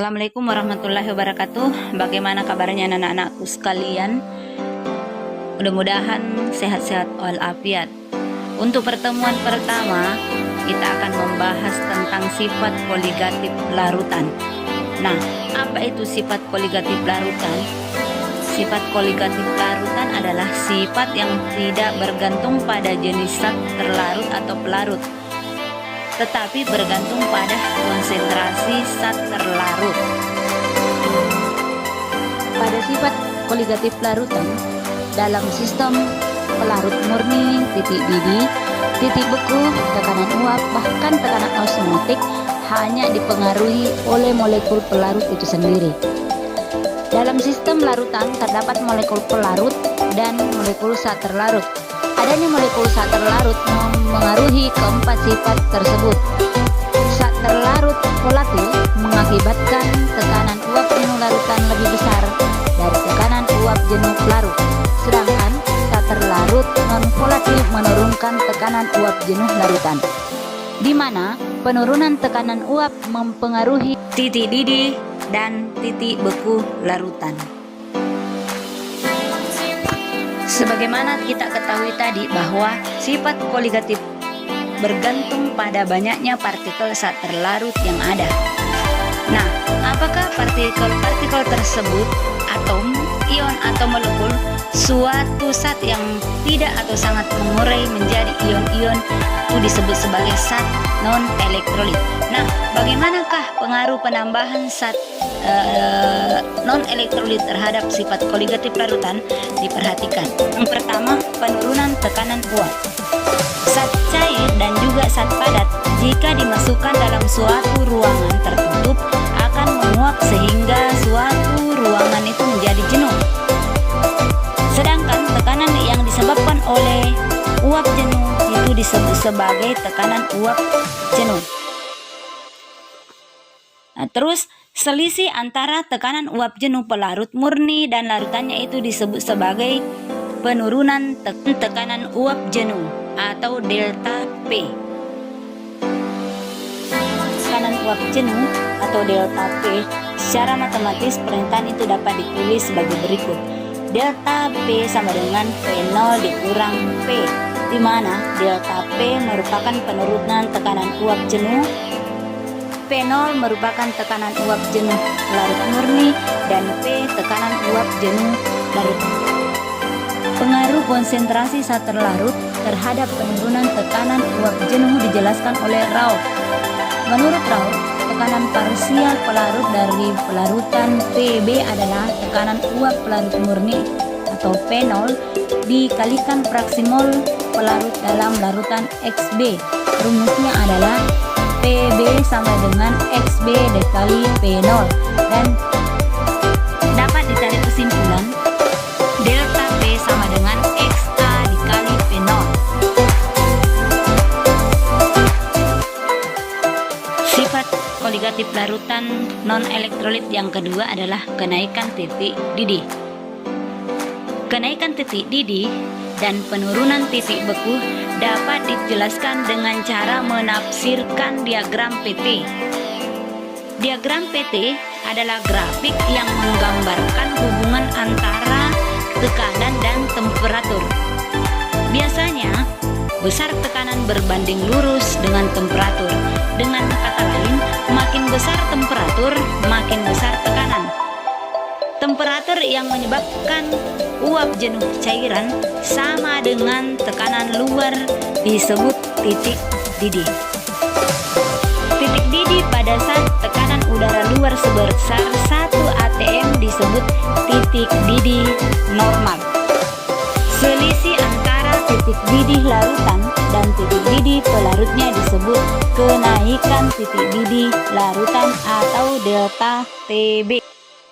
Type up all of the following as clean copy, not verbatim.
Assalamualaikum warahmatullahi wabarakatuh. Bagaimana kabarnya anak-anakku sekalian? Mudah-mudahan sehat-sehat walafiat. Untuk pertemuan pertama, kita akan membahas tentang sifat koligatif larutan. Nah, apa itu sifat koligatif larutan? Sifat koligatif larutan adalah sifat yang tidak bergantung pada jenis zat terlarut atau pelarut, tetapi bergantung pada konsentrasi zat terlarut. Pada sifat koligatif larutan, dalam sistem pelarut murni, titik didih, titik beku, tekanan uap, bahkan tekanan osmotik hanya dipengaruhi oleh molekul pelarut itu sendiri. Dalam sistem larutan terdapat molekul pelarut dan molekul zat terlarut. Adanya molekul zat terlarut mengaruhi keempat sifat tersebut. Zat terlarut volatil mengakibatkan tekanan uap jenuh larutan lebih besar dari tekanan uap jenuh pelarut. Sedangkan zat terlarut non-volatil menurunkan tekanan uap jenuh larutan, di mana penurunan tekanan uap mempengaruhi titik didih dan titik beku larutan. Sebagaimana kita ketahui tadi bahwa sifat koligatif bergantung pada banyaknya partikel zat terlarut yang ada. Nah, apakah partikel-partikel tersebut, atom, ion atau molekul, suatu zat yang tidak atau sangat mengurai menjadi ion-ion itu disebut sebagai zat non-elektrolit. Nah, bagaimanakah pengaruh penambahan zat non-elektrolit terhadap sifat koligatif larutan? Diperhatikan. Yang pertama, penurunan tekanan uap. Zat cair dan juga zat padat jika dimasukkan dalam suatu ruangan tertutup akan menguap sehingga suatu ruangan itu menjadi jenuh. Sedangkan tekanan yang disebabkan oleh uap jenuh itu disebut sebagai tekanan uap jenuh. Nah, terus selisih antara tekanan uap jenuh pelarut murni dan larutannya itu disebut sebagai penurunan tekanan uap jenuh atau delta P. Tekanan uap jenuh atau delta P secara matematis pernyataan itu dapat ditulis sebagai berikut. Delta P sama dengan P0 dikurang P, di mana delta P merupakan penurunan tekanan uap jenuh, P0 merupakan tekanan uap jenuh larut murni, dan P tekanan uap jenuh larut. Pengaruh konsentrasi zat terlarut terhadap penurunan tekanan uap jenuh dijelaskan oleh Raoult. Menurut Raoult, tekanan parsial pelarut dari pelarutan Pb adalah tekanan uap pelarut murni atau P0 dikalikan fraksi mol pelarut dalam larutan Xb. Rumusnya adalah Pb sama dengan Xb dikali P0, dan dapat ditarik kesimpulan delta P sama dengan Xa dikali P0. Sifat koligatif larutan non-elektrolit yang kedua adalah kenaikan titik didih. Kenaikan titik didih dan penurunan titik beku dapat dijelaskan dengan cara menafsirkan diagram PT. Diagram PT adalah grafik yang menggambarkan hubungan antara tekanan dan temperatur. Biasanya, besar tekanan berbanding lurus dengan temperatur. Dengan kata lain, makin besar temperatur, makin besar tekanan. Temperatur yang menyebabkan uap jenuh cairan sama dengan tekanan luar disebut titik didih. Titik didih pada saat tekanan udara luar sebesar 1 atm disebut titik didih normal. Selisih antara titik didih larutan dan titik didih pelarutnya disebut kenaikan titik didih larutan atau delta Tb.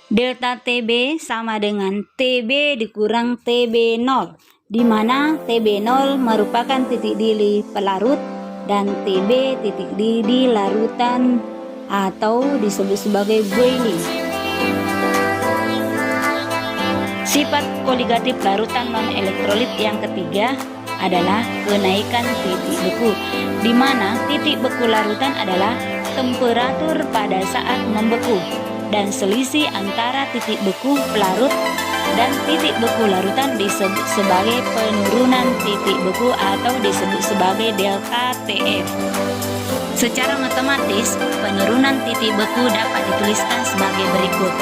Delta Tb sama dengan Tb dikurang Tb0, di mana Tb0 merupakan titik didih pelarut dan Tb titik didih larutan atau disebut sebagai boiling. Sifat koligatif larutan non-elektrolit yang ketiga adalah kenaikan titik beku, di mana titik beku larutan adalah temperatur pada saat membeku. dan selisih antara titik beku pelarut dan titik beku larutan disebut sebagai penurunan titik beku atau disebut sebagai delta TF. Secara matematis, penurunan titik beku dapat dituliskan sebagai berikut.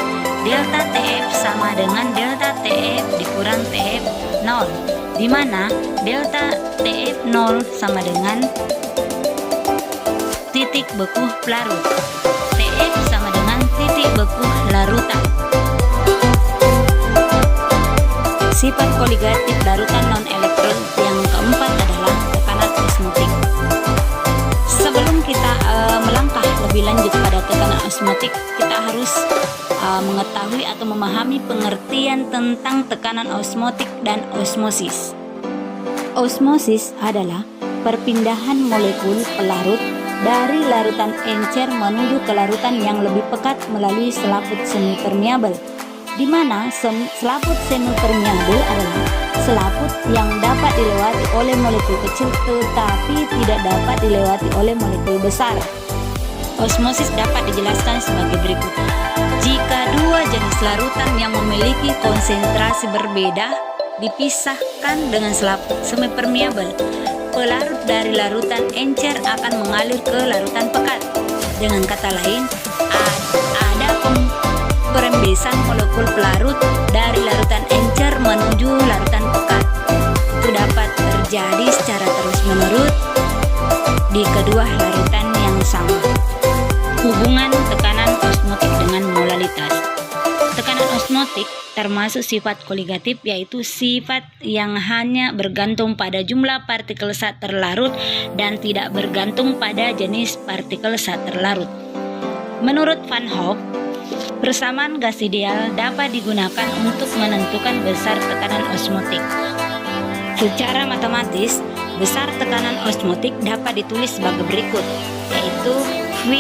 Delta TF sama dengan delta TF dikurang TF 0, di mana delta TF 0 sama dengan titik beku pelarut. TF sama dengan titik beku larutan. Sifat koligatif larutan non-elektron yang keempat adalah tekanan osmotik. Sebelum kita melangkah lebih lanjut pada tekanan osmotik, kita harus mengetahui atau memahami pengertian tentang tekanan osmotik dan osmosis. Osmosis adalah perpindahan molekul pelarut dari larutan encer menuju ke larutan yang lebih pekat melalui selaput semi permeabel, di mana selaput semi permeabel adalah selaput yang dapat dilewati oleh molekul kecil tetapi tidak dapat dilewati oleh molekul besar. Osmosis dapat dijelaskan sebagai berikut. Jika dua jenis larutan yang memiliki konsentrasi berbeda dipisahkan dengan selaput semi permeabel, pelarut dari larutan encer akan mengalir ke larutan pekat. Dengan kata lain, ada perembesan molekul pelarut dari larutan encer menuju larutan pekat. Itu dapat terjadi secara terus-menerus di kedua larutan yang sama. Hubungan tekanan osmotik dengan molalitas. Tekanan osmotik termasuk sifat koligatif, yaitu sifat yang hanya bergantung pada jumlah partikel zat terlarut dan tidak bergantung pada jenis partikel zat terlarut. Menurut Van Hoff, persamaan gas ideal dapat digunakan untuk menentukan besar tekanan osmotik. Secara matematis, besar tekanan osmotik dapat ditulis sebagai berikut, yaitu V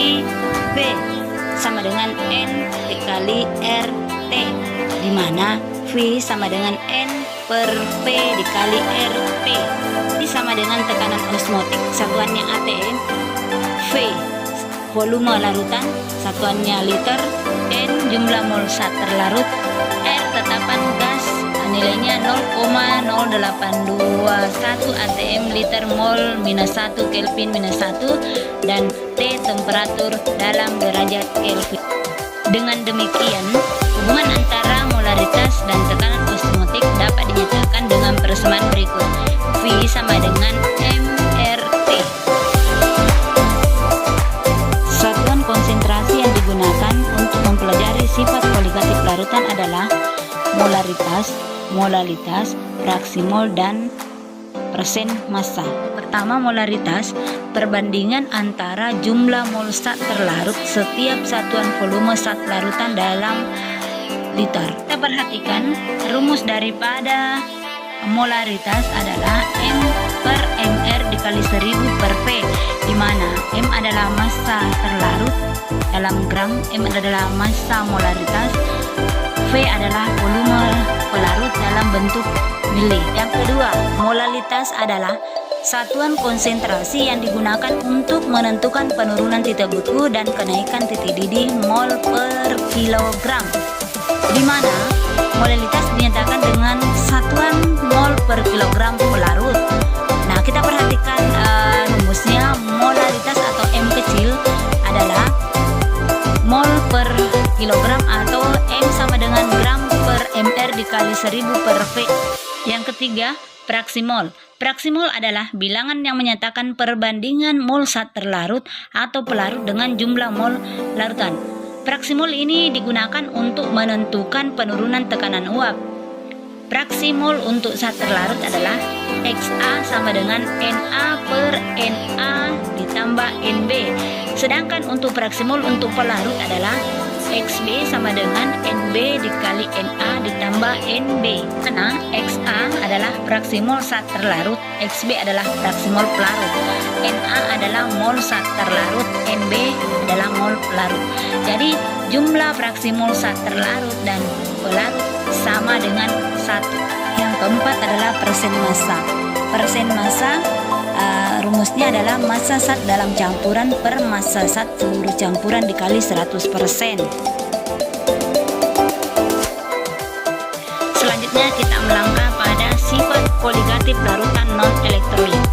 sama dengan N dikali RT, di mana V sama dengan N per P dikali RT. Ini sama dengan tekanan osmotik, satuannya atm, V volume larutan, satuannya liter, N jumlah mol zat terlarut, R tetapan gas, nilainya 0,0821 atm liter mol minus 1 Kelvin minus 1, dan T temperatur dalam derajat Kelvin. Dengan demikian, hubungan antara molaritas dan tekanan osmotik dapat dinyatakan dengan persamaan berikut. V sama dengan mRT. Satuan konsentrasi yang digunakan untuk mempelajari sifat koligatif larutan adalah molaritas, molalitas, fraksi mol, dan persen massa. Pertama, molaritas, perbandingan antara jumlah mol zat terlarut setiap satuan volume zat larutan dalam liter. Kita perhatikan rumus daripada molaritas adalah M per MR dikali 1000 per P, di mana M adalah massa terlarut dalam gram, M adalah massa molaritas, V adalah volume pelarut dalam bentuk mili. Yang kedua, molalitas adalah satuan konsentrasi yang digunakan untuk menentukan penurunan titik beku dan kenaikan titik didih mol per kilogram, di mana molalitas dinyatakan dengan satuan mol per kilogram pelarut. Nah, kita perhatikan rumusnya. Molalitas atau M kecil adalah mol per kilogram atau M sama dengan gram per mr dikali 1000 per V. Yang ketiga, fraksi mol. Fraksi mol adalah bilangan yang menyatakan perbandingan mol zat terlarut atau pelarut dengan jumlah mol larutan. Fraksi mol ini digunakan untuk menentukan penurunan tekanan uap. Fraksi mol untuk zat terlarut adalah XA sama dengan Na per Na ditambah Nb. Sedangkan untuk fraksi mol untuk pelarut adalah XB sama dengan NB dikali Na ditambah Nb. Karena XA adalah fraksi mol zat terlarut, XB adalah fraksi mol pelarut, Na adalah mol zat terlarut, Nb adalah mol pelarut. Jadi jumlah fraksi mol zat terlarut dan pelarut sama dengan 1. Yang keempat adalah persen massa. Persen massa rumusnya adalah massa zat dalam campuran per massa zat seluruh campuran dikali 100%. Selanjutnya kita melangkah pada sifat koligatif larutan non-elektrolit.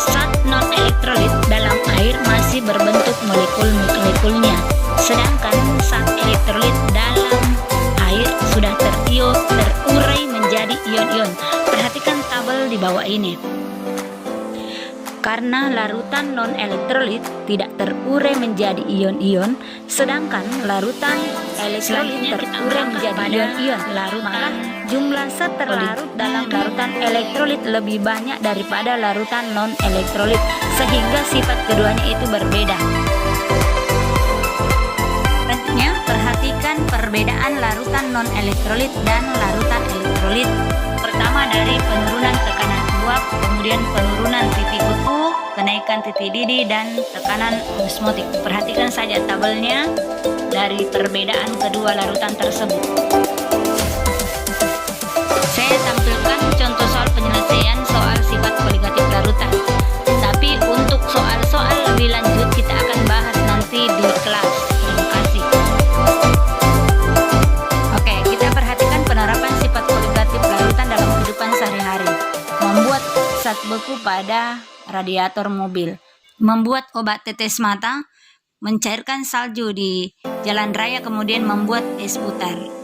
Zat non-elektrolit dalam air masih berbentuk molekul-molekulnya, sedangkan zat elektrolit dalam air sudah terurai menjadi ion-ion. Perhatikan tabel di bawah ini. Karena larutan non-elektrolit tidak terurai menjadi ion-ion, sedangkan larutan elektrolit terurai menjadi ion-ion, maka jumlah zat terlarut dalam larutan elektrolit lebih banyak daripada larutan non-elektrolit, sehingga sifat keduanya itu berbeda. Selanjutnya, perhatikan perbedaan larutan non-elektrolit dan larutan elektrolit. Pertama, dari penurunan tekanan uap, kemudian penurunan titik beku, kenaikan titik didih, dan tekanan osmotik. Perhatikan saja tabelnya dari perbedaan kedua larutan tersebut. Saya tampilkan contoh soal penyelesaian soal sifat koligatif larutan. Tapi untuk soal-soal lebih lanjut kita akan bahas nanti di kelas. Terima kasih. Oke, kita perhatikan penerapan sifat koligatif larutan dalam kehidupan sehari-hari. Membuat zat beku pada radiator mobil, membuat obat tetes mata, mencairkan salju di jalan raya, kemudian membuat es putar.